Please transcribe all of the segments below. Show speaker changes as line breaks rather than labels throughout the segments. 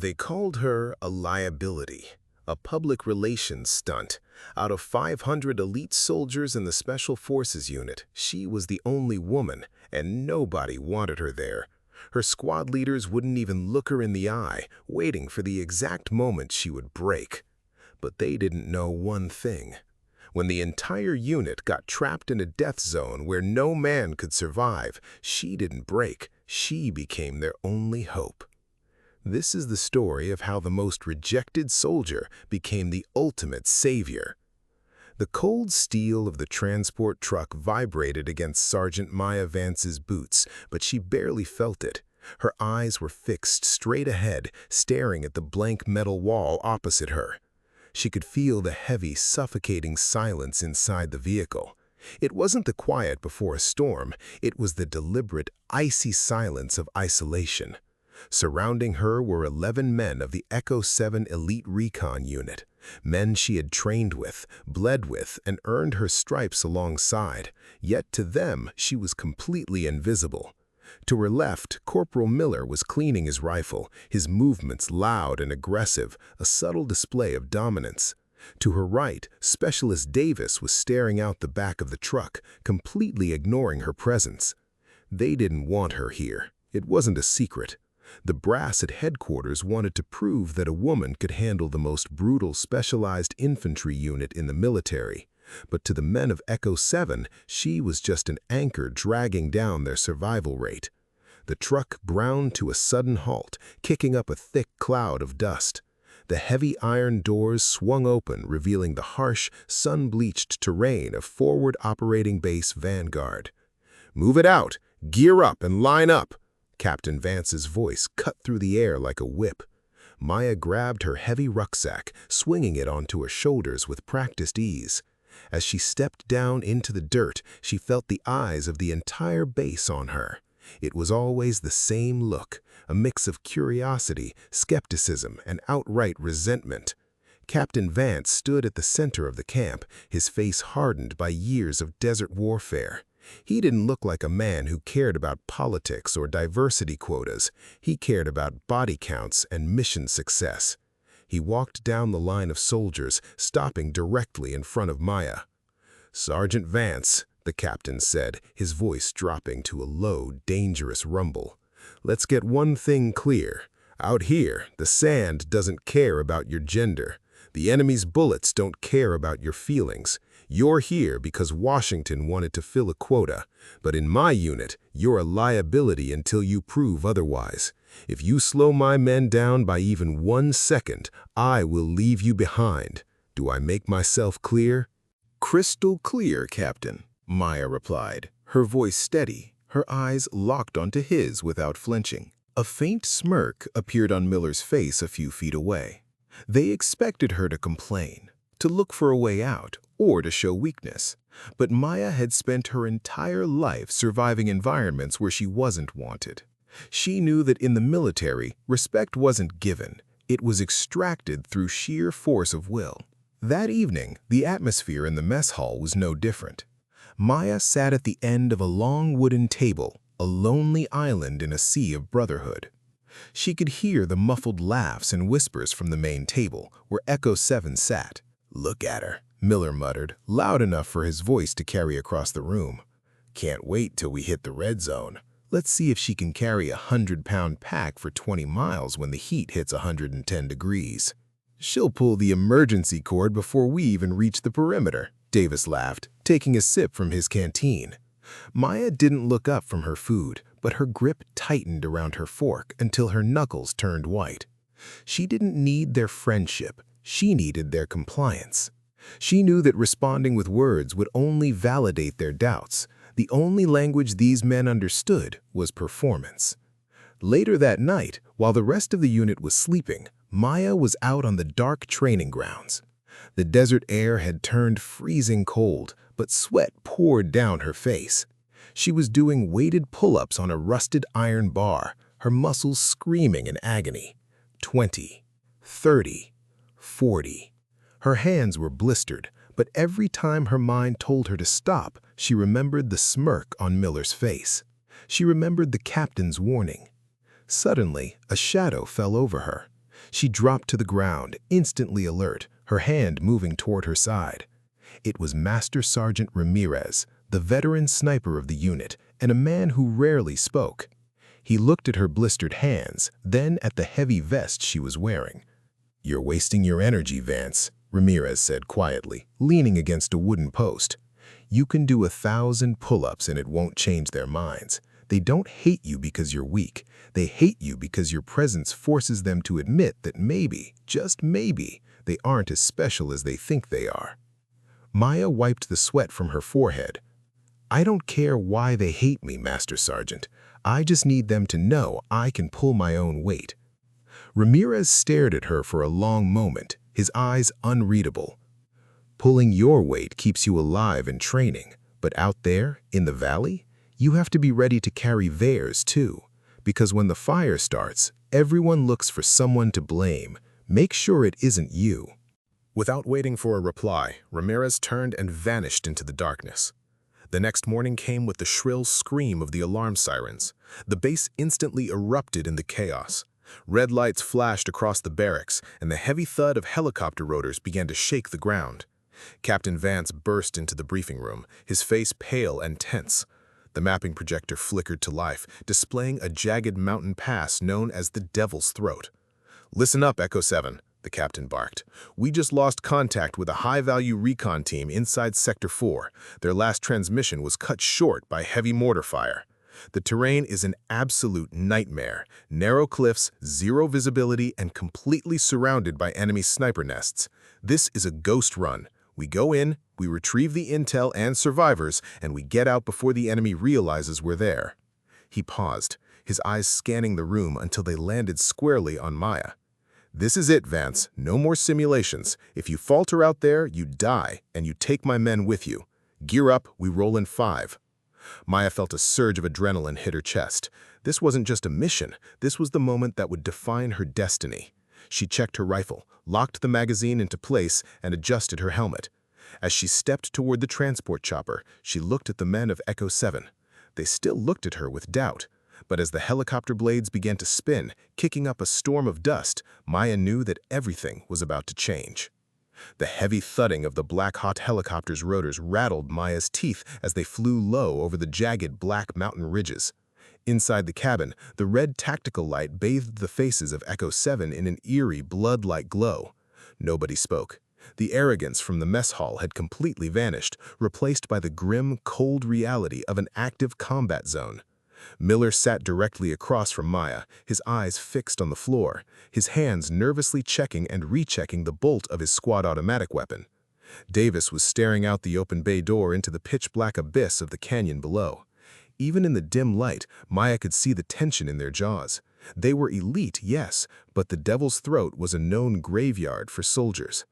They called her a liability, a public relations stunt. Out of 500 elite soldiers in the Special Forces unit, she was the only woman, and nobody wanted her there. Her squad leaders wouldn't even look her in the eye, waiting for the exact moment she would break. But they didn't know one thing. When the entire unit got trapped in a death zone where no man could survive, she didn't break. She became their only hope. This is the story of how the most rejected soldier became the ultimate savior. The cold steel of the transport truck vibrated against Sergeant Maya Vance's boots, but she barely felt it. Her eyes were fixed straight ahead, staring at the blank metal wall opposite her. She could feel the heavy, suffocating silence inside the vehicle. It wasn't the quiet before a storm, it was the deliberate, icy silence of isolation. Surrounding her were 11 men of the Echo-7 Elite Recon Unit, men she had trained with, bled with, and earned her stripes alongside. Yet to them, she was completely invisible. To her left, Corporal Miller was cleaning his rifle, his movements loud and aggressive, a subtle display of dominance. To her right, Specialist Davis was staring out the back of the truck, completely ignoring her presence. They didn't want her here. It wasn't a secret. The brass at headquarters wanted to prove that a woman could handle the most brutal specialized infantry unit in the military. But to the men of Echo-7, she was just an anchor dragging down their survival rate. The truck ground to a sudden halt, kicking up a thick cloud of dust. The heavy iron doors swung open, revealing the harsh, sun-bleached terrain of Forward Operating Base Vanguard. "Move it out! Gear up and line up!" Captain Vance's voice cut through the air like a whip. Maya grabbed her heavy rucksack, swinging it onto her shoulders with practiced ease. As she stepped down into the dirt, she felt the eyes of the entire base on her. It was always the same look, a mix of curiosity, skepticism, and outright resentment. Captain Vance stood at the center of the camp, his face hardened by years of desert warfare. He didn't look like a man who cared about politics or diversity quotas. He cared about body counts and mission success. He walked down the line of soldiers, stopping directly in front of Maya. "Sergeant Vance," the captain said, his voice dropping to a low, dangerous rumble. "Let's get one thing clear. Out here, the sand doesn't care about your gender. The enemy's bullets don't care about your feelings. You're here because Washington wanted to fill a quota, but in my unit, you're a liability until you prove otherwise. If you slow my men down by even 1 second, I will leave you behind. Do I make myself clear?" "Crystal clear, Captain," Maya replied, her voice steady, her eyes locked onto his without flinching. A faint smirk appeared on Miller's face a few feet away. They expected her to complain, to look for a way out, or to show weakness. But Maya had spent her entire life surviving environments where she wasn't wanted. She knew that in the military, respect wasn't given. It was extracted through sheer force of will. That evening, the atmosphere in the mess hall was no different. Maya sat at the end of a long wooden table, a lonely island in a sea of brotherhood. She could hear the muffled laughs and whispers from the main table, where Echo-7 sat. "Look at her," Miller muttered, loud enough for his voice to carry across the room. "Can't wait till we hit the red zone. Let's see if she can carry a 100-pound pack for 20 miles when the heat hits 110 degrees. She'll pull the emergency cord before we even reach the perimeter," Davis laughed, taking a sip from his canteen. Maya didn't look up from her food, but her grip tightened around her fork until her knuckles turned white. She didn't need their friendship. She needed their compliance. She knew that responding with words would only validate their doubts. The only language these men understood was performance. Later that night, while the rest of the unit was sleeping, Maya was out on the dark training grounds. The desert air had turned freezing cold, but sweat poured down her face. She was doing weighted pull-ups on a rusted iron bar, her muscles screaming in agony. 20, 30, 40. Her hands were blistered, but every time her mind told her to stop, she remembered the smirk on Miller's face. She remembered the captain's warning. Suddenly, a shadow fell over her. She dropped to the ground, instantly alert, her hand moving toward her side. It was Master Sergeant Ramirez, the veteran sniper of the unit, and a man who rarely spoke. He looked at her blistered hands, then at the heavy vest she was wearing. "You're wasting your energy, Vance," Ramirez said quietly, leaning against a wooden post. "You can do 1,000 pull-ups and it won't change their minds. They don't hate you because you're weak. They hate you because your presence forces them to admit that maybe, just maybe, they aren't as special as they think they are." Maya wiped the sweat from her forehead. "I don't care why they hate me, Master Sergeant. I just need them to know I can pull my own weight." Ramirez stared at her for a long moment, his eyes unreadable. "Pulling your weight keeps you alive in training, but out there, in the valley, you have to be ready to carry theirs too. Because when the fire starts, everyone looks for someone to blame. Make sure it isn't you." Without waiting for a reply, Ramirez turned and vanished into the darkness. The next morning came with the shrill scream of the alarm sirens. The base instantly erupted in the chaos. Red lights flashed across the barracks, and the heavy thud of helicopter rotors began to shake the ground. Captain Vance burst into the briefing room, his face pale and tense. The mapping projector flickered to life, displaying a jagged mountain pass known as the Devil's Throat. "Listen up, Echo-7," the captain barked. "We just lost contact with a high-value recon team inside Sector 4. Their last transmission was cut short by heavy mortar fire. The terrain is an absolute nightmare. Narrow cliffs, zero visibility, and completely surrounded by enemy sniper nests. This is a ghost run. We go in, we retrieve the intel and survivors, and we get out before the enemy realizes we're there." He paused, his eyes scanning the room until they landed squarely on Maya. "This is it, Vance. No more simulations. If you falter out there, you die, and you take my men with you. Gear up, we roll in 5. Maya felt a surge of adrenaline hit her chest. This wasn't just a mission. This was the moment that would define her destiny. She checked her rifle, locked the magazine into place, and adjusted her helmet. As she stepped toward the transport chopper, she looked at the men of Echo-7. They still looked at her with doubt. But as the helicopter blades began to spin, kicking up a storm of dust, Maya knew that everything was about to change. The heavy thudding of the black-hot helicopter's rotors rattled Maya's teeth as they flew low over the jagged black mountain ridges. Inside the cabin, the red tactical light bathed the faces of Echo-7 in an eerie, blood-like glow. Nobody spoke. The arrogance from the mess hall had completely vanished, replaced by the grim, cold reality of an active combat zone. Miller sat directly across from Maya, his eyes fixed on the floor, his hands nervously checking and rechecking the bolt of his squad automatic weapon. Davis was staring out the open bay door into the pitch-black abyss of the canyon below. Even in the dim light, Maya could see the tension in their jaws. They were elite, yes, but the Devil's Throat was a known graveyard for soldiers.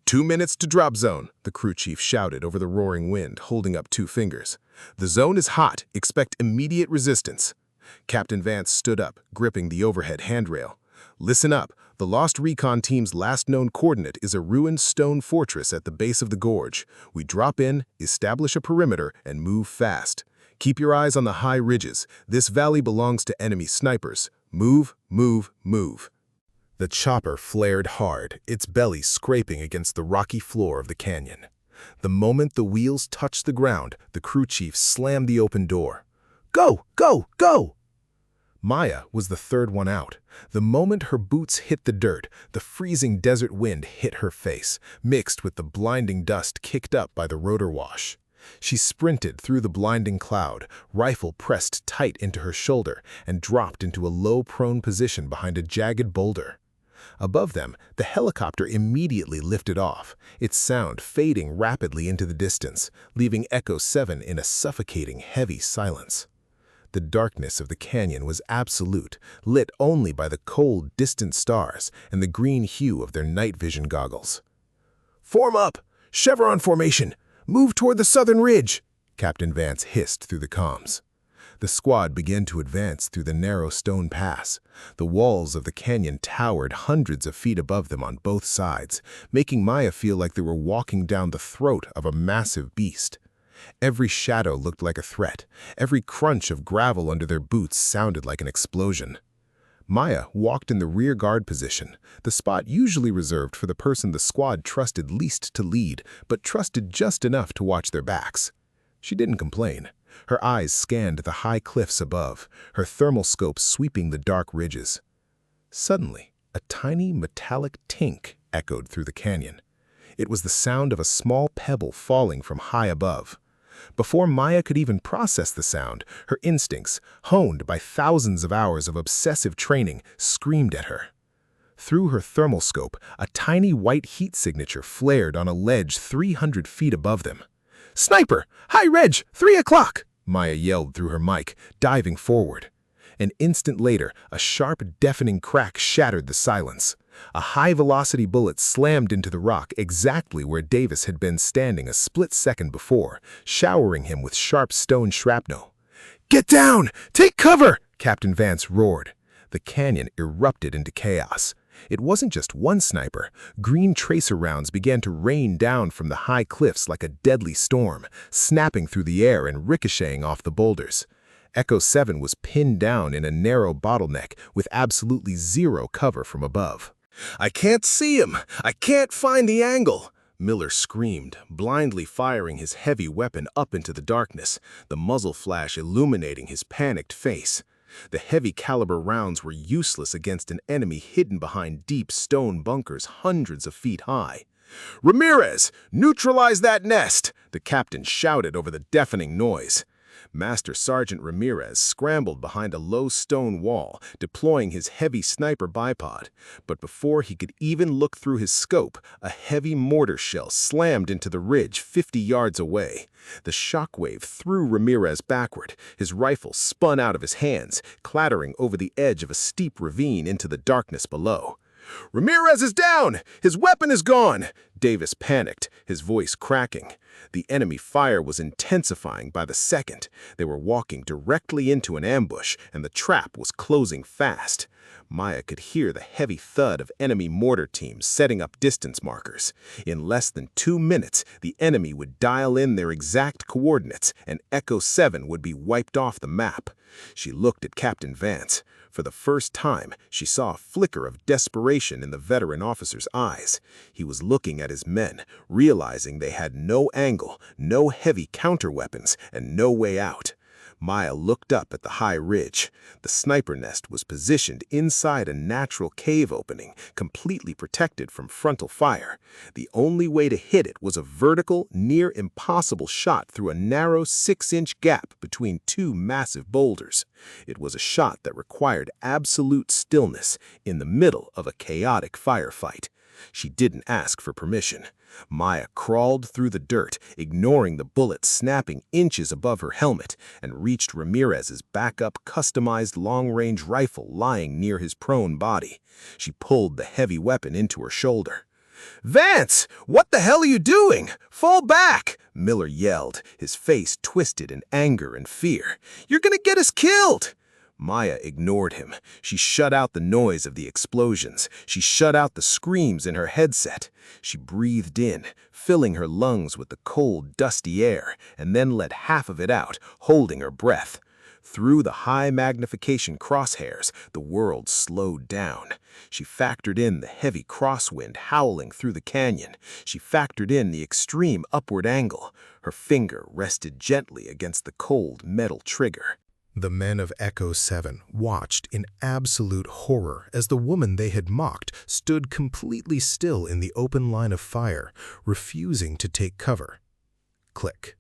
2 minutes to drop zone, the crew chief shouted over the roaring wind, holding up 2 fingers. The zone is hot. Expect immediate resistance. Captain Vance stood up, gripping the overhead handrail. Listen up. The Lost Recon team's last known coordinate is a ruined stone fortress at the base of the gorge. We drop in, establish a perimeter, and move fast. Keep your eyes on the high ridges. This valley belongs to enemy snipers. Move, move, move. The chopper flared hard, its belly scraping against the rocky floor of the canyon. The moment the wheels touched the ground, the crew chief slammed the open door. "Go! Go! Go!" Maya was the third one out. The moment her boots hit the dirt, the freezing desert wind hit her face, mixed with the blinding dust kicked up by the rotor wash. She sprinted through the blinding cloud, rifle pressed tight into her shoulder, and dropped into a low prone position behind a jagged boulder. Above them, the helicopter immediately lifted off, its sound fading rapidly into the distance, leaving Echo-7 in a suffocating, heavy silence. The darkness of the canyon was absolute, lit only by the cold, distant stars and the green hue of their night vision goggles. "Form up! Chevron formation! Move toward the southern ridge!" Captain Vance hissed through the comms. The squad began to advance through the narrow stone pass. The walls of the canyon towered hundreds of feet above them on both sides, making Maya feel like they were walking down the throat of a massive beast. Every shadow looked like a threat. Every crunch of gravel under their boots sounded like an explosion. Maya walked in the rear guard position, the spot usually reserved for the person the squad trusted least to lead, but trusted just enough to watch their backs. She didn't complain. Her eyes scanned the high cliffs above, her thermal scope sweeping the dark ridges. Suddenly, a tiny metallic tink echoed through the canyon. It was the sound of a small pebble falling from high above. Before Maya could even process the sound, her instincts, honed by thousands of hours of obsessive training, screamed at her. Through her thermal scope, a tiny white heat signature flared on a ledge 300 feet above them. "Sniper! High Reg! 3 o'clock!" Maya yelled through her mic, diving forward. An instant later, a sharp, deafening crack shattered the silence. A high-velocity bullet slammed into the rock exactly where Davis had been standing a split second before, showering him with sharp stone shrapnel. "Get down! Take cover!" Captain Vance roared. The canyon erupted into chaos. It wasn't just one sniper. Green tracer rounds began to rain down from the high cliffs like a deadly storm, snapping through the air and ricocheting off the boulders. Echo-7 was pinned down in a narrow bottleneck with absolutely zero cover from above. "I can't see him! I can't find the angle!" Miller screamed, blindly firing his heavy weapon up into the darkness, the muzzle flash illuminating his panicked face. The heavy-caliber rounds were useless against an enemy hidden behind deep stone bunkers hundreds of feet high. "Ramirez, neutralize that nest!" the captain shouted over the deafening noise. Master Sergeant Ramirez scrambled behind a low stone wall, deploying his heavy sniper bipod. But before he could even look through his scope, a heavy mortar shell slammed into the ridge 50 yards away. The shockwave threw Ramirez backward. His rifle spun out of his hands, clattering over the edge of a steep ravine into the darkness below. "Ramirez is down! His weapon is gone!" Davis panicked, his voice cracking. The enemy fire was intensifying by the second. They were walking directly into an ambush, and the trap was closing fast. Maya could hear the heavy thud of enemy mortar teams setting up distance markers. In less than 2 minutes, the enemy would dial in their exact coordinates, and Echo-7 would be wiped off the map. She looked at Captain Vance. For the first time, she saw a flicker of desperation in the veteran officer's eyes. He was looking at his men, realizing they had no angle, no heavy counterweapons, and no way out. Maya looked up at the high ridge. The sniper nest was positioned inside a natural cave opening, completely protected from frontal fire. The only way to hit it was a vertical, near-impossible shot through a narrow 6-inch gap between 2 massive boulders. It was a shot that required absolute stillness in the middle of a chaotic firefight. She didn't ask for permission. Maya crawled through the dirt, ignoring the bullet snapping inches above her helmet, and reached Ramirez's backup customized long-range rifle lying near his prone body. She pulled the heavy weapon into her shoulder. "Vance, what the hell are you doing? Fall back!" Miller yelled, his face twisted in anger and fear. "You're gonna get us killed!" Maya ignored him. She shut out the noise of the explosions. She shut out the screams in her headset. She breathed in, filling her lungs with the cold, dusty air, and then let half of it out, holding her breath. Through the high-magnification crosshairs, the world slowed down. She factored in the heavy crosswind howling through the canyon. She factored in the extreme upward angle. Her finger rested gently against the cold metal trigger. The men of Echo-7 watched in absolute horror as the woman they had mocked stood completely still in the open line of fire, refusing to take cover. Click.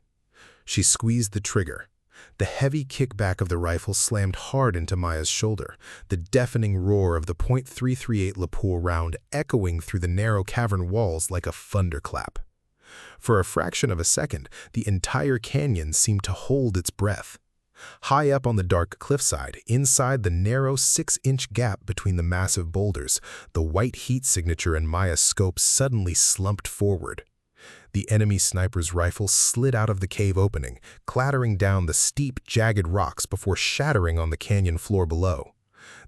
She squeezed the trigger. The heavy kickback of the rifle slammed hard into Maya's shoulder, the deafening roar of the .338 lapel round echoing through the narrow cavern walls like a thunderclap. For a fraction of a second, the entire canyon seemed to hold its breath. High up on the dark cliffside, inside the narrow 6-inch gap between the massive boulders, the white heat signature in Maya's scope suddenly slumped forward. The enemy sniper's rifle slid out of the cave opening, clattering down the steep, jagged rocks before shattering on the canyon floor below.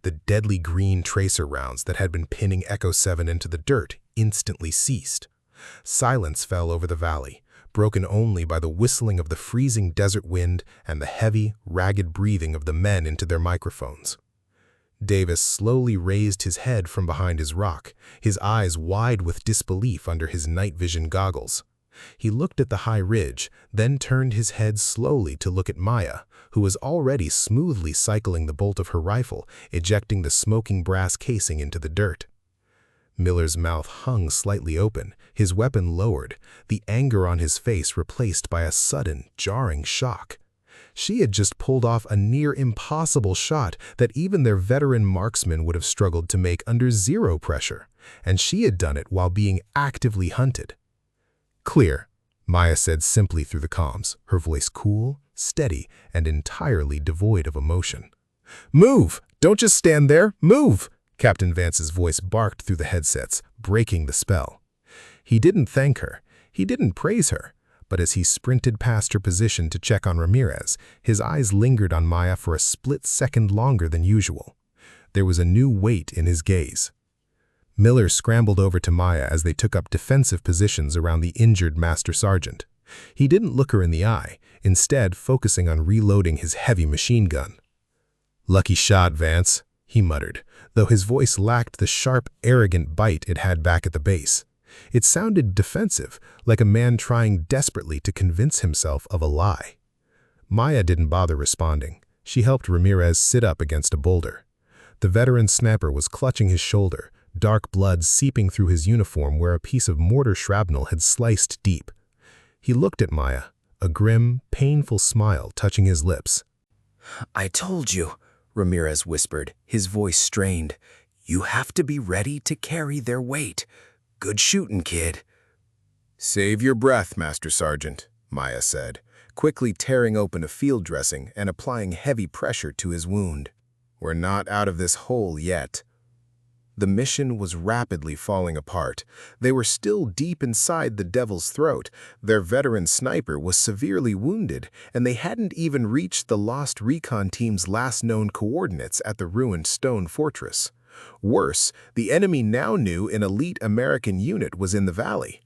The deadly green tracer rounds that had been pinning Echo-7 into the dirt instantly ceased. Silence fell over the valley, broken only by the whistling of the freezing desert wind and the heavy, ragged breathing of the men into their microphones. Davis slowly raised his head from behind his rock, his eyes wide with disbelief under his night vision goggles. He looked at the high ridge, then turned his head slowly to look at Maya, who was already smoothly cycling the bolt of her rifle, ejecting the smoking brass casing into the dirt. Miller's mouth hung slightly open, his weapon lowered, the anger on his face replaced by a sudden, jarring shock. She had just pulled off a near-impossible shot that even their veteran marksman would have struggled to make under zero pressure, and she had done it while being actively hunted. "Clear," Maya said simply through the comms, her voice cool, steady, and entirely devoid of emotion. "Move! Don't just stand there! Move!" Captain Vance's voice barked through the headsets, breaking the spell. He didn't thank her. He didn't praise her. But as he sprinted past her position to check on Ramirez, his eyes lingered on Maya for a split second longer than usual. There was a new weight in his gaze. Miller scrambled over to Maya as they took up defensive positions around the injured Master Sergeant. He didn't look her in the eye, instead focusing on reloading his heavy machine gun. "Lucky shot, Vance," he muttered, though his voice lacked the sharp, arrogant bite it had back at the base. It sounded defensive, like a man trying desperately to convince himself of a lie. Maya didn't bother responding. She helped Ramirez sit up against a boulder. The veteran sniper was clutching his shoulder, dark blood seeping through his uniform where a piece of mortar shrapnel had sliced deep. He looked at Maya, a grim, painful smile touching his lips.
"I told you," Ramirez whispered, his voice strained. "You have to be ready to carry their weight. Good shooting, kid."
"Save your breath, Master Sergeant," Maya said, quickly tearing open a field dressing and applying heavy pressure to his wound. "We're not out of this hole yet." The mission was rapidly falling apart. They were still deep inside the Devil's throat. Their veteran sniper was severely wounded, and they hadn't even reached the lost recon team's last known coordinates at the ruined stone fortress. Worse, the enemy now knew an elite American unit was in the valley.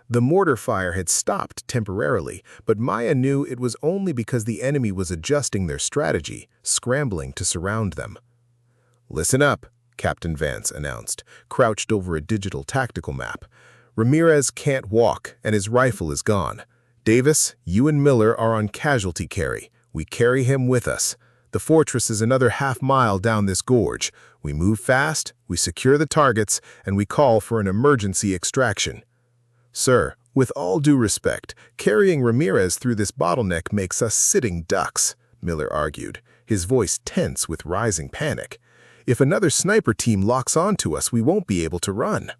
The mortar fire had stopped temporarily, but Maya knew it was only because the enemy was adjusting their strategy, scrambling to surround them. "Listen up," Captain Vance announced, crouched over a digital tactical map. "Ramirez can't walk, and his rifle is gone. Davis, you and Miller are on casualty carry. We carry him with us. The fortress is another half-mile down this gorge. We move fast, we secure the targets, and we call for an emergency extraction." "Sir, with all due respect, carrying Ramirez through this bottleneck makes us sitting ducks," Miller argued, his voice tense with rising panic. "If another sniper team locks onto us, we won't be able to run."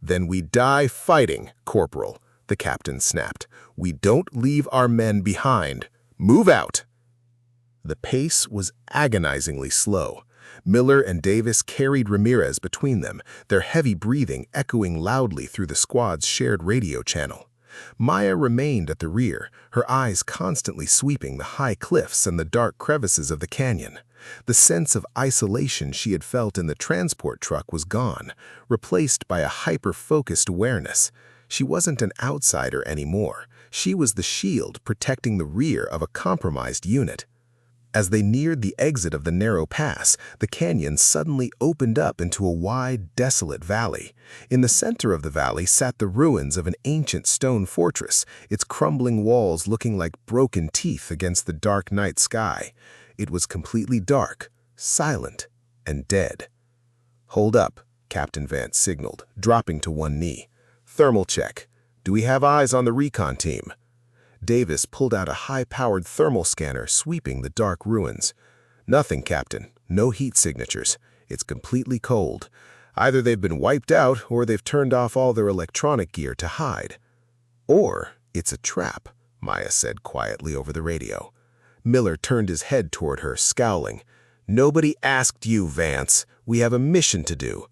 "Then we die fighting, Corporal," the captain snapped. "We don't leave our men behind. Move out!" The pace was agonizingly slow. Miller and Davis carried Ramirez between them, their heavy breathing echoing loudly through the squad's shared radio channel. Maya remained at the rear, her eyes constantly sweeping the high cliffs and the dark crevices of the canyon. The sense of isolation she had felt in the transport truck was gone, replaced by a hyper-focused awareness. She wasn't an outsider anymore. She was the shield protecting the rear of a compromised unit. As they neared the exit of the narrow pass, the canyon suddenly opened up into a wide, desolate valley. In the center of the valley sat the ruins of an ancient stone fortress, its crumbling walls looking like broken teeth against the dark night sky. It was completely dark, silent, and dead. "Hold up," Captain Vance signaled, dropping to one knee. "Thermal check. Do we have eyes on the recon team?" Davis pulled out a high-powered thermal scanner sweeping the dark ruins. "Nothing, Captain. No heat signatures. It's completely cold. Either they've been wiped out or they've turned off all their electronic gear to hide." "Or it's a trap," Maya said quietly over the radio. Miller turned his head toward her, scowling. "Nobody asked you, Vance. We have a mission to do."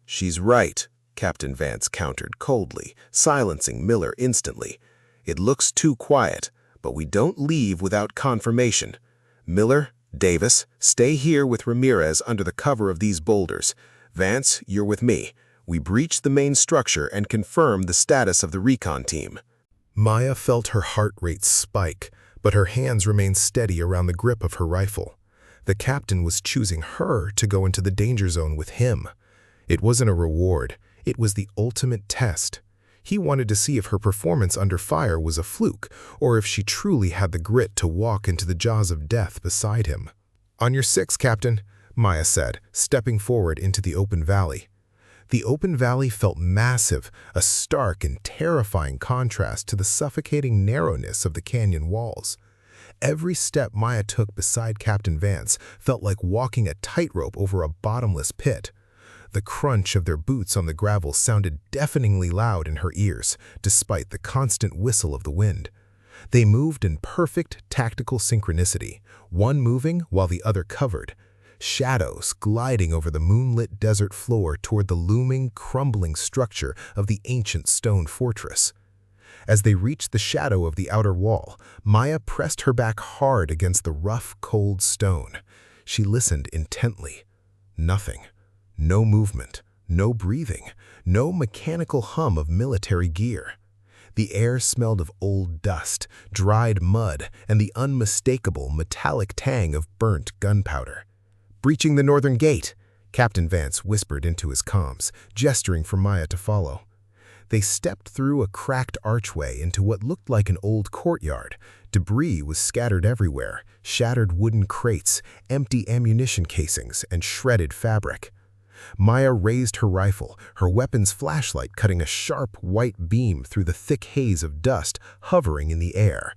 "She's right," Captain Vance countered coldly, silencing Miller instantly. "It looks too quiet, but we don't leave without confirmation. Miller, Davis, stay here with Ramirez under the cover of these boulders. Vance, you're with me. We breach the main structure and confirm the status of the recon team." Maya felt her heart rate spike, but her hands remained steady around the grip of her rifle. The captain was choosing her to go into the danger zone with him. It wasn't a reward, it was the ultimate test. He wanted to see if her performance under fire was a fluke, or if she truly had the grit to walk into the jaws of death beside him. "On your 6, Captain," Maya said, stepping forward into the open valley. The open valley felt massive, a stark and terrifying contrast to the suffocating narrowness of the canyon walls. Every step Maya took beside Captain Vance felt like walking a tightrope over a bottomless pit. The crunch of their boots on the gravel sounded deafeningly loud in her ears, despite the constant whistle of the wind. They moved in perfect tactical synchronicity, one moving while the other covered, shadows gliding over the moonlit desert floor toward the looming, crumbling structure of the ancient stone fortress. As they reached the shadow of the outer wall, Maya pressed her back hard against the rough, cold stone. She listened intently. Nothing. No movement, no breathing, no mechanical hum of military gear. The air smelled of old dust, dried mud, and the unmistakable metallic tang of burnt gunpowder. "Breaching the northern gate," Captain Vance whispered into his comms, gesturing for Maya to follow. They stepped through a cracked archway into what looked like an old courtyard. Debris was scattered everywhere, shattered wooden crates, empty ammunition casings, and shredded fabric. Maya raised her rifle, her weapon's flashlight cutting a sharp white beam through the thick haze of dust hovering in the air.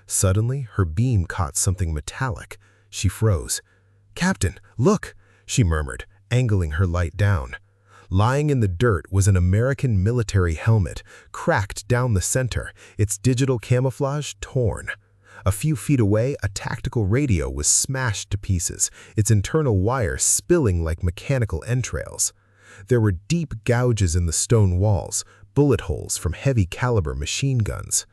Suddenly, her beam caught something metallic. She froze. "Captain, look!" she murmured, angling her light down. Lying in the dirt was an American military helmet, cracked down the center, its digital camouflage torn. A few feet away, a tactical radio was smashed to pieces, its internal wire spilling like mechanical entrails. There were deep gouges in the stone walls, bullet holes from heavy-caliber machine guns.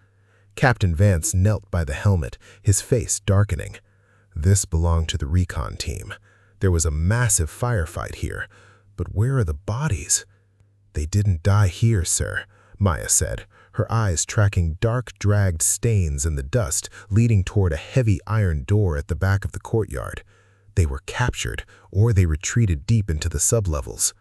Captain Vance knelt by the helmet, his face darkening. This belonged to the recon team. There was a massive firefight here. But where are the bodies? "They didn't die here, sir," Maya said, her eyes tracking dark, dragged stains in the dust leading toward a heavy iron door at the back of the courtyard. "They were captured, or they retreated deep into the sublevels."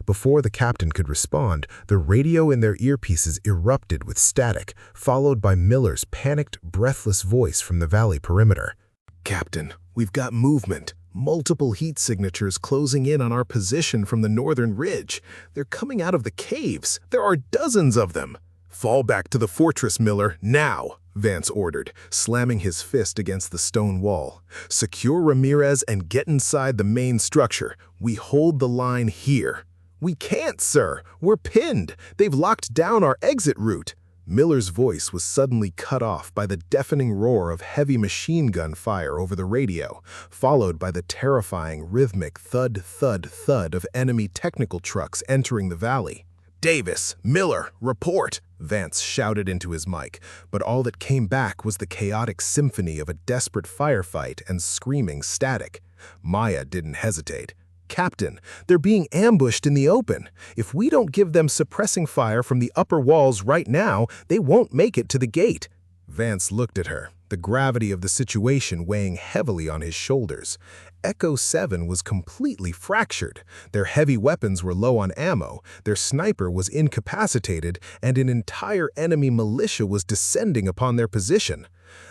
Before the captain could respond, the radio in their earpieces erupted with static, followed by Miller's panicked, breathless voice from the valley perimeter. "Captain, we've got movement. Multiple heat signatures closing in on our position from the northern ridge. They're coming out of the caves. There are dozens of them." "Fall back to the fortress, Miller, now," Vance ordered, slamming his fist against the stone wall. "Secure Ramirez and get inside the main structure. We hold the line here." "We can't, sir. We're pinned. They've locked down our exit route." Miller's voice was suddenly cut off by the deafening roar of heavy machine gun fire over the radio, followed by the terrifying rhythmic thud, thud, thud of enemy technical trucks entering the valley. "Davis, Miller, report!" Vance shouted into his mic, but all that came back was the chaotic symphony of a desperate firefight and screaming static. Maya didn't hesitate. "Captain, they're being ambushed in the open. If we don't give them suppressing fire from the upper walls right now, they won't make it to the gate." Vance looked at her, the gravity of the situation weighing heavily on his shoulders. Echo-7 was completely fractured. Their heavy weapons were low on ammo, their sniper was incapacitated, and an entire enemy militia was descending upon their position.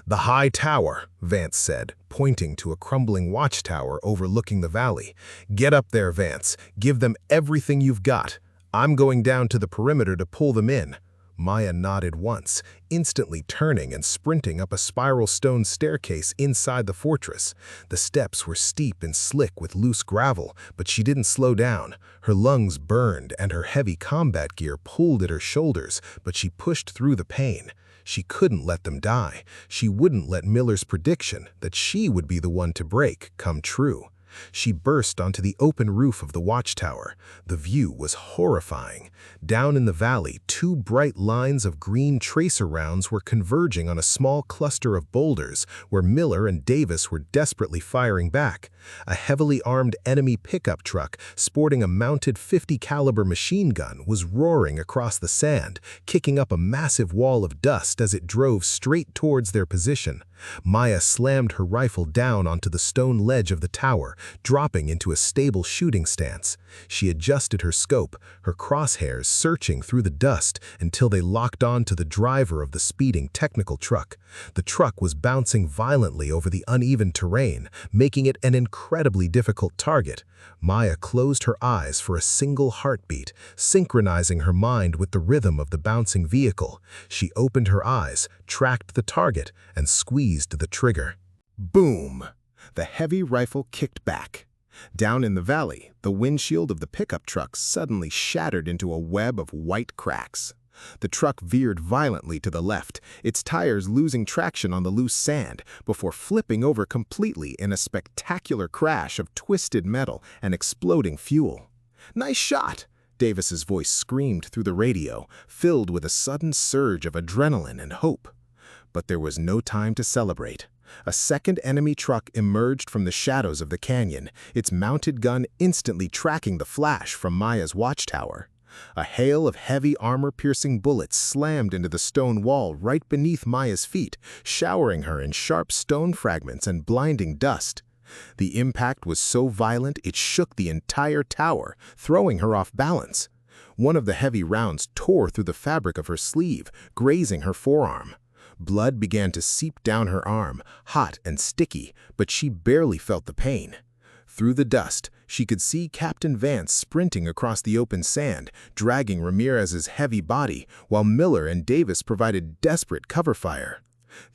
"The high tower," Vance said, pointing to a crumbling watchtower overlooking the valley. "Get up there, Vance. Give them everything you've got. I'm going down to the perimeter to pull them in." Maya nodded once, instantly turning and sprinting up a spiral stone staircase inside the fortress. The steps were steep and slick with loose gravel, but she didn't slow down. Her lungs burned and her heavy combat gear pulled at her shoulders, but she pushed through the pain. She couldn't let them die. She wouldn't let Miller's prediction that she would be the one to break come true. She burst onto the open roof of the watchtower. The view was horrifying. Down in the valley, two bright lines of green tracer rounds were converging on a small cluster of boulders where Miller and Davis were desperately firing back. A heavily armed enemy pickup truck, sporting a mounted .50 caliber machine gun, was roaring across the sand, kicking up a massive wall of dust as it drove straight towards their position. Maya slammed her rifle down onto the stone ledge of the tower, dropping into a stable shooting stance. She adjusted her scope, her crosshairs searching through the dust until they locked on to the driver of the speeding technical truck. The truck was bouncing violently over the uneven terrain, making it an incredibly difficult target. Maya closed her eyes for a single heartbeat, synchronizing her mind with the rhythm of the bouncing vehicle. She opened her eyes, tracked the target, and squeezed the trigger. Boom! The heavy rifle kicked back. Down in the valley, the windshield of the pickup truck suddenly shattered into a web of white cracks. The truck veered violently to the left, its tires losing traction on the loose sand before flipping over completely in a spectacular crash of twisted metal and exploding fuel. "Nice shot!" Davis's voice screamed through the radio, filled with a sudden surge of adrenaline and hope. But there was no time to celebrate. A second enemy truck emerged from the shadows of the canyon, its mounted gun instantly tracking the flash from Maya's watchtower. A hail of heavy armor-piercing bullets slammed into the stone wall right beneath Maya's feet, showering her in sharp stone fragments and blinding dust. The impact was so violent it shook the entire tower, throwing her off balance. One of the heavy rounds tore through the fabric of her sleeve, grazing her forearm. Blood began to seep down her arm, hot and sticky, but she barely felt the pain. Through the dust, she could see Captain Vance sprinting across the open sand, dragging Ramirez's heavy body, while Miller and Davis provided desperate cover fire.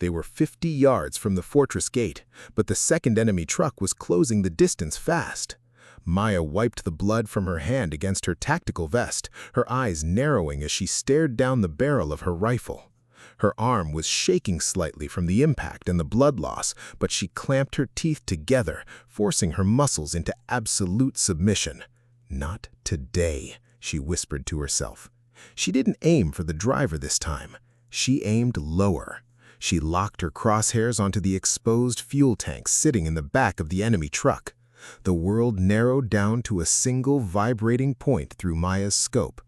They were 50 yards from the fortress gate, but the second enemy truck was closing the distance fast. Maya wiped the blood from her hand against her tactical vest, her eyes narrowing as she stared down the barrel of her rifle. Her arm was shaking slightly from the impact and the blood loss, but she clamped her teeth together, forcing her muscles into absolute submission. "Not today," she whispered to herself. She didn't aim for the driver this time. She aimed lower. She locked her crosshairs onto the exposed fuel tank sitting in the back of the enemy truck. The world narrowed down to a single vibrating point through Maya's scope.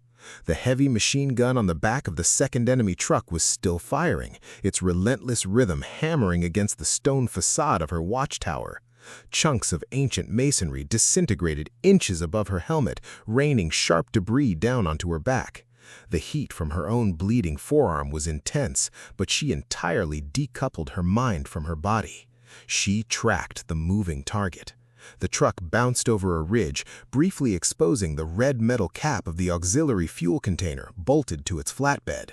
The heavy machine gun on the back of the second enemy truck was still firing, its relentless rhythm hammering against the stone facade of her watchtower. Chunks of ancient masonry disintegrated inches above her helmet, raining sharp debris down onto her back. The heat from her own bleeding forearm was intense, but she entirely decoupled her mind from her body. She tracked the moving target. The truck bounced over a ridge, briefly exposing the red metal cap of the auxiliary fuel container bolted to its flatbed.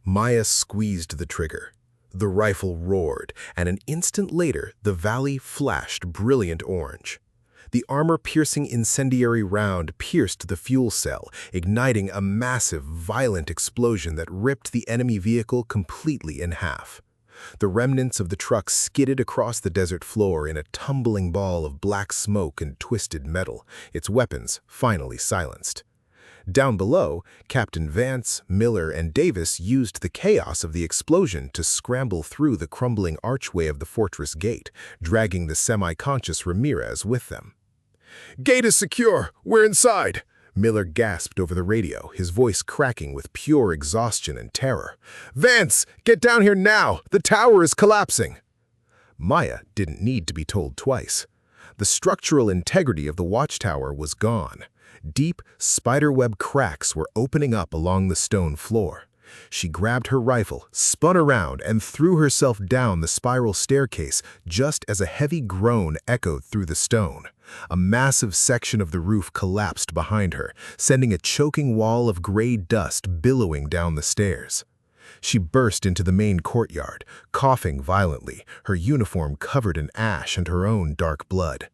Maya squeezed the trigger. The rifle roared, and an instant later, the valley flashed brilliant orange. The armor-piercing incendiary round pierced the fuel cell, igniting a massive, violent explosion that ripped the enemy vehicle completely in half. The remnants of the truck skidded across the desert floor in a tumbling ball of black smoke and twisted metal, its weapons finally silenced. Down below, Captain Vance, Miller, and Davis used the chaos of the explosion to scramble through the crumbling archway of the fortress gate, dragging the semi-conscious Ramirez with them. "Gate is secure! We're inside!" Miller gasped over the radio, his voice cracking with pure exhaustion and terror. "Vance, get down here now! The tower is collapsing!" Maya didn't need to be told twice. The structural integrity of the watchtower was gone. Deep, spiderweb cracks were opening up along the stone floor. She grabbed her rifle, spun around, and threw herself down the spiral staircase just as a heavy groan echoed through the stone. A massive section of the roof collapsed behind her, sending a choking wall of gray dust billowing down the stairs. She burst into the main courtyard, coughing violently, her uniform covered in ash and her own dark blood.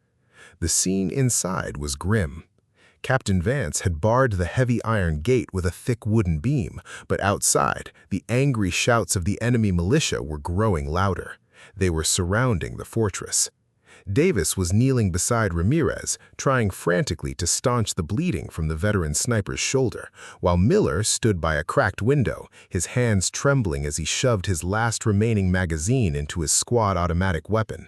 The scene inside was grim. Captain Vance had barred the heavy iron gate with a thick wooden beam, but outside, the angry shouts of the enemy militia were growing louder. They were surrounding the fortress. Davis was kneeling beside Ramirez, trying frantically to staunch the bleeding from the veteran sniper's shoulder, while Miller stood by a cracked window, his hands trembling as he shoved his last remaining magazine into his squad automatic weapon.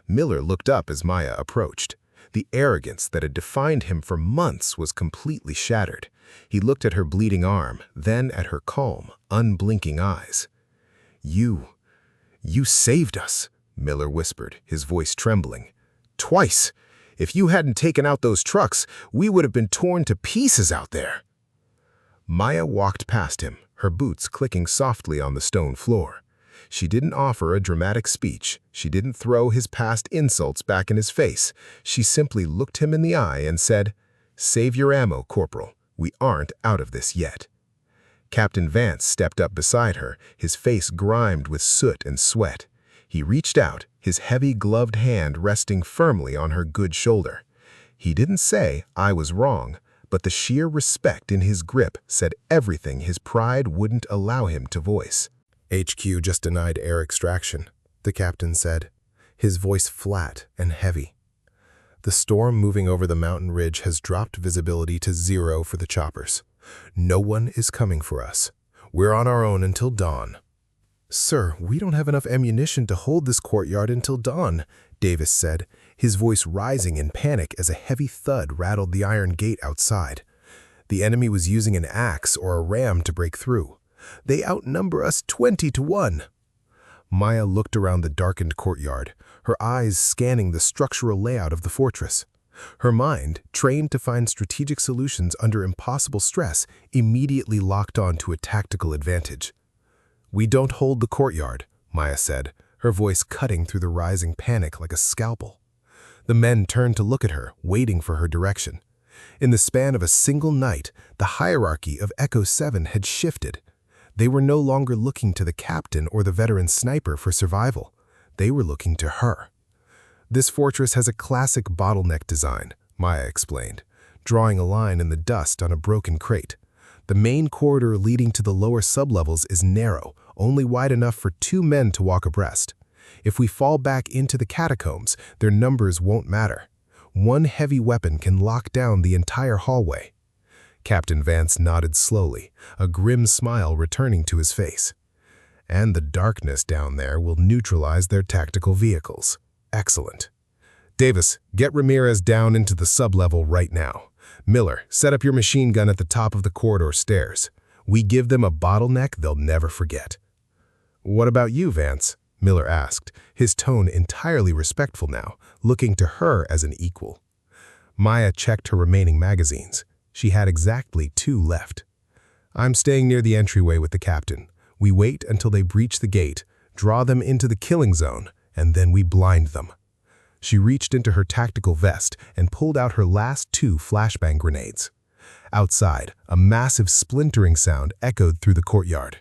Miller looked up as Maya approached. The arrogance that had defined him for months was completely shattered. He looked at her bleeding arm, then at her calm, unblinking eyes. You saved us," Miller whispered, his voice trembling. "Twice. If you hadn't taken out those trucks, we would have been torn to pieces out there." Maya walked past him, her boots clicking softly on the stone floor. She didn't offer a dramatic speech. She didn't throw his past insults back in his face. She simply looked him in the eye and said, "Save your ammo, Corporal. We aren't out of this yet." Captain Vance stepped up beside her, his face grimed with soot and sweat. He reached out, his heavy gloved hand resting firmly on her good shoulder. He didn't say, "I was wrong," but the sheer respect in his grip said everything his pride wouldn't allow him to voice. "HQ just denied air extraction," the captain said, his voice flat and heavy. "The storm moving over the mountain ridge has dropped visibility to 0 for the choppers. No one is coming for us. We're on our own until dawn." "Sir, we don't have enough ammunition to hold this courtyard until dawn," Davis said, his voice rising in panic as a heavy thud rattled the iron gate outside. "The enemy was using an axe or a ram to break through. They outnumber us 20 to 1. Maya looked around the darkened courtyard, her eyes scanning the structural layout of the fortress. Her mind, trained to find strategic solutions under impossible stress, immediately locked on to a tactical advantage. "We don't hold the courtyard," Maya said, her voice cutting through the rising panic like a scalpel. The men turned to look at her, waiting for her direction. In the span of a single night, the hierarchy of Echo-7 had shifted. They were no longer looking to the captain or the veteran sniper for survival. They were looking to her. "This fortress has a classic bottleneck design," Maya explained, drawing a line in the dust on a broken crate. "The main corridor leading to the lower sublevels is narrow, only wide enough for 2 men to walk abreast. If we fall back into the catacombs, their numbers won't matter. One heavy weapon can lock down the entire hallway." Captain Vance nodded slowly, a grim smile returning to his face. "And the darkness down there will neutralize their tactical vehicles. Excellent. Davis, get Ramirez down into the sublevel right now. Miller, set up your machine gun at the top of the corridor stairs. We give them a bottleneck they'll never forget." "What about you, Vance?" Miller asked, his tone entirely respectful now, looking to her as an equal. Maya checked her remaining magazines. She had exactly 2 left. "I'm staying near the entryway with the captain. We wait until they breach the gate, draw them into the killing zone, and then we blind them." She reached into her tactical vest and pulled out her last 2 flashbang grenades. Outside, a massive splintering sound echoed through the courtyard.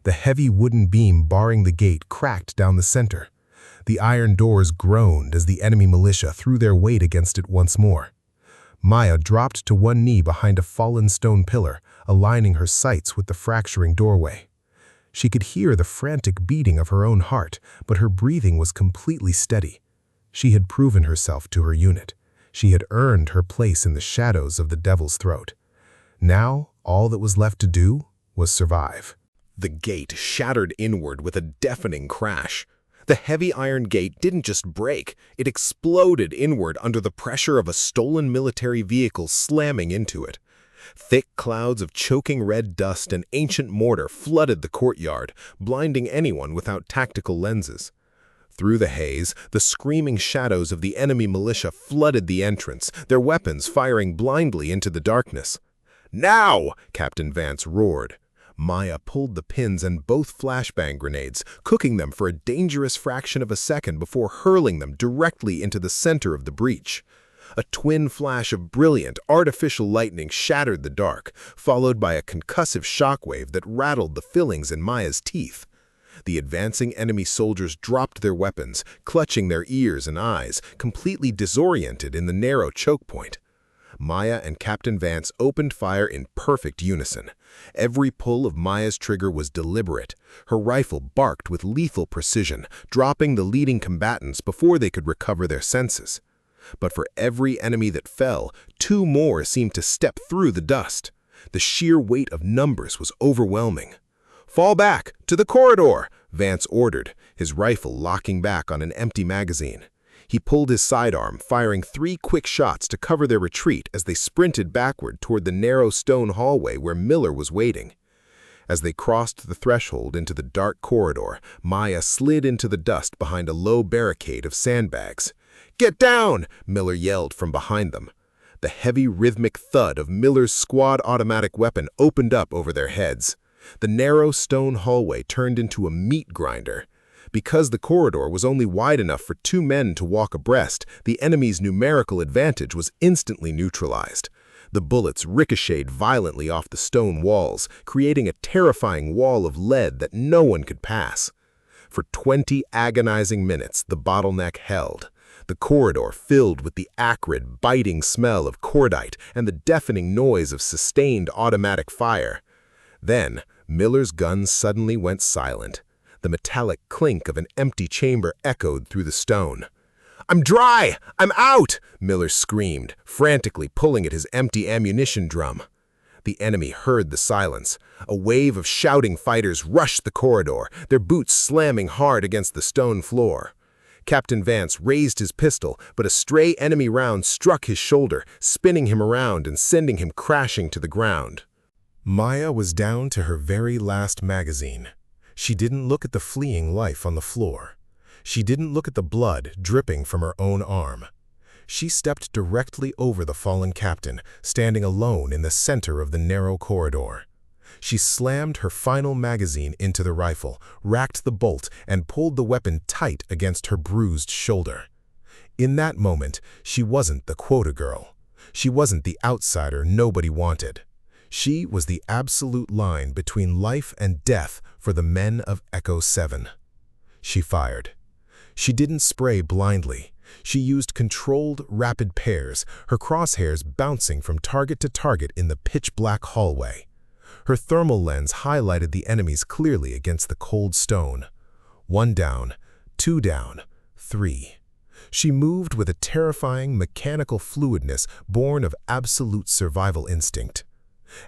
The heavy wooden beam barring the gate cracked down the center. The iron doors groaned as the enemy militia threw their weight against it once more. Maya dropped to one knee behind a fallen stone pillar, aligning her sights with the fracturing doorway. She could hear the frantic beating of her own heart, but her breathing was completely steady. She had proven herself to her unit. She had earned her place in the shadows of the Devil's Throat. Now, all that was left to do was survive. The gate shattered inward with a deafening crash. The heavy iron gate didn't just break, it exploded inward under the pressure of a stolen military vehicle slamming into it. Thick clouds of choking red dust and ancient mortar flooded the courtyard, blinding anyone without tactical lenses. Through the haze, the screaming shadows of the enemy militia flooded the entrance, their weapons firing blindly into the darkness. "Now!" Captain Vance roared. Maya pulled the pins and both flashbang grenades, cooking them for a dangerous fraction of a second before hurling them directly into the center of the breach. A twin flash of brilliant, artificial lightning shattered the dark, followed by a concussive shockwave that rattled the fillings in Maya's teeth. The advancing enemy soldiers dropped their weapons, clutching their ears and eyes, completely disoriented in the narrow choke point. Maya and Captain Vance opened fire in perfect unison. Every pull of Maya's trigger was deliberate. Her rifle barked with lethal precision, dropping the leading combatants before they could recover their senses. But for every enemy that fell, two more seemed to step through the dust. The sheer weight of numbers was overwhelming. "Fall back! To the corridor!" Vance ordered, his rifle locking back on an empty magazine. He pulled his sidearm, firing 3 quick shots to cover their retreat as they sprinted backward toward the narrow stone hallway where Miller was waiting. As they crossed the threshold into the dark corridor, Maya slid into the dust behind a low barricade of sandbags. "Get down!" Miller yelled from behind them. The heavy rhythmic thud of Miller's squad automatic weapon opened up over their heads. The narrow stone hallway turned into a meat grinder. Because the corridor was only wide enough for 2 men to walk abreast, the enemy's numerical advantage was instantly neutralized. The bullets ricocheted violently off the stone walls, creating a terrifying wall of lead that no one could pass. For 20 agonizing minutes, the bottleneck held. The corridor filled with the acrid, biting smell of cordite and the deafening noise of sustained automatic fire. Then, Miller's gun suddenly went silent. The metallic clink of an empty chamber echoed through the stone. "I'm dry! I'm out!" Miller screamed, frantically pulling at his empty ammunition drum. The enemy heard the silence. A wave of shouting fighters rushed the corridor, their boots slamming hard against the stone floor. Captain Vance raised his pistol, but a stray enemy round struck his shoulder, spinning him around and sending him crashing to the ground. Maya was down to her very last magazine. She didn't look at the fleeing life on the floor. She didn't look at the blood dripping from her own arm. She stepped directly over the fallen captain, standing alone in the center of the narrow corridor. She slammed her final magazine into the rifle, racked the bolt, and pulled the weapon tight against her bruised shoulder. In that moment, she wasn't the quota girl. She wasn't the outsider nobody wanted. She was the absolute line between life and death for the men of Echo-7. She fired. She didn't spray blindly. She used controlled, rapid pairs, her crosshairs bouncing from target to target in the pitch-black hallway. Her thermal lens highlighted the enemies clearly against the cold stone. 1 down, 2 down, 3. She moved with a terrifying mechanical fluidness born of absolute survival instinct.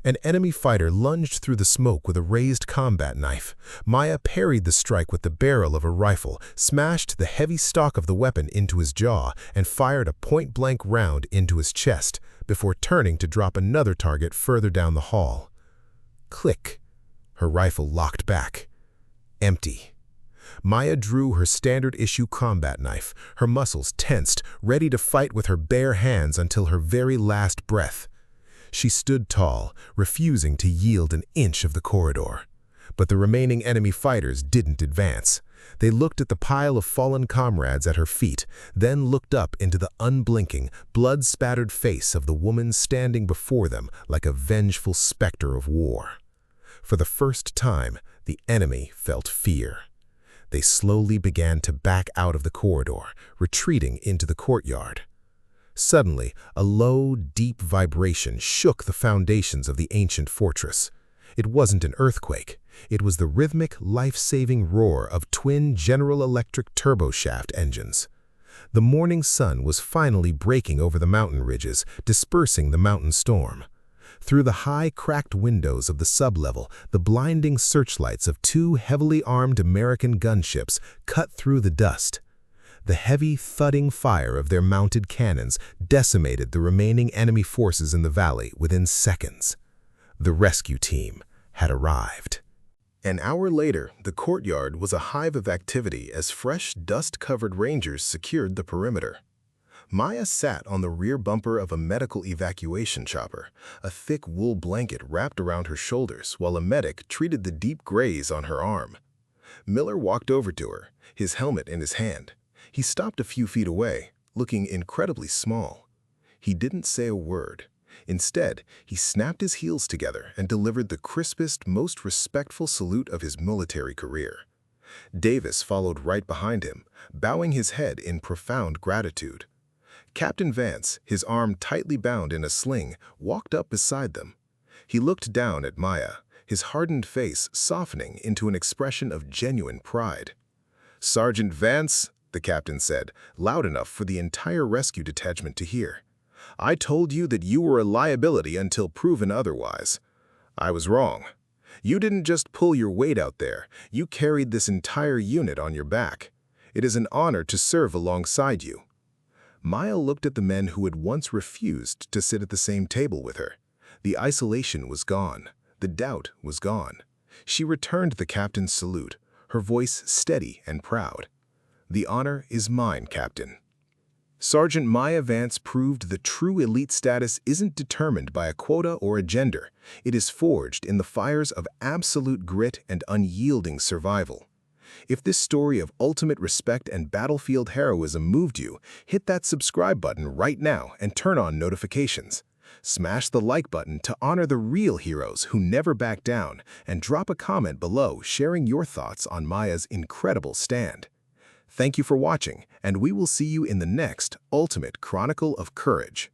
An enemy fighter lunged through the smoke with a raised combat knife. Maya parried the strike with the barrel of her rifle, smashed the heavy stock of the weapon into his jaw, and fired a point-blank round into his chest, before turning to drop another target further down the hall. Click. Her rifle locked back. Empty. Maya drew her standard-issue combat knife, her muscles tensed, ready to fight with her bare hands until her very last breath. She stood tall, refusing to yield an inch of the corridor. But the remaining enemy fighters didn't advance. They looked at the pile of fallen comrades at her feet, then looked up into the unblinking, blood-spattered face of the woman standing before them like a vengeful specter of war. For the first time, the enemy felt fear. They slowly began to back out of the corridor, retreating into the courtyard. Suddenly, a low, deep vibration shook the foundations of the ancient fortress. It wasn't an earthquake. It was the rhythmic, life-saving roar of twin General Electric turboshaft engines. The morning sun was finally breaking over the mountain ridges, dispersing the mountain storm. Through the high, cracked windows of the sublevel, the blinding searchlights of 2 heavily armed American gunships cut through the dust. The heavy, thudding fire of their mounted cannons decimated the remaining enemy forces in the valley within seconds. The rescue team had arrived. An hour later, the courtyard was a hive of activity as fresh, dust-covered rangers secured the perimeter. Maya sat on the rear bumper of a medical evacuation chopper, a thick wool blanket wrapped around her shoulders while a medic treated the deep graze on her arm. Miller walked over to her, his helmet in his hand. He stopped a few feet away, looking incredibly small. He didn't say a word. Instead, he snapped his heels together and delivered the crispest, most respectful salute of his military career. Davis followed right behind him, bowing his head in profound gratitude. Captain Vance, his arm tightly bound in a sling, walked up beside them. He looked down at Maya, his hardened face softening into an expression of genuine pride. "Sergeant Vance," the captain said, loud enough for the entire rescue detachment to hear, "I told you that you were a liability until proven otherwise. I was wrong. You didn't just pull your weight out there, you carried this entire unit on your back. It is an honor to serve alongside you." Maya looked at the men who had once refused to sit at the same table with her. The isolation was gone. The doubt was gone. She returned the captain's salute, her voice steady and proud. "The honor is mine, Captain." Sergeant Maya Vance proved that true elite status isn't determined by a quota or a gender. It is forged in the fires of absolute grit and unyielding survival. If this story of ultimate respect and battlefield heroism moved you, hit that subscribe button right now and turn on notifications. Smash the like button to honor the real heroes who never back down, and drop a comment below sharing your thoughts on Maya's incredible stand. Thank you for watching, and we will see you in the next Ultimate Chronicle of Courage.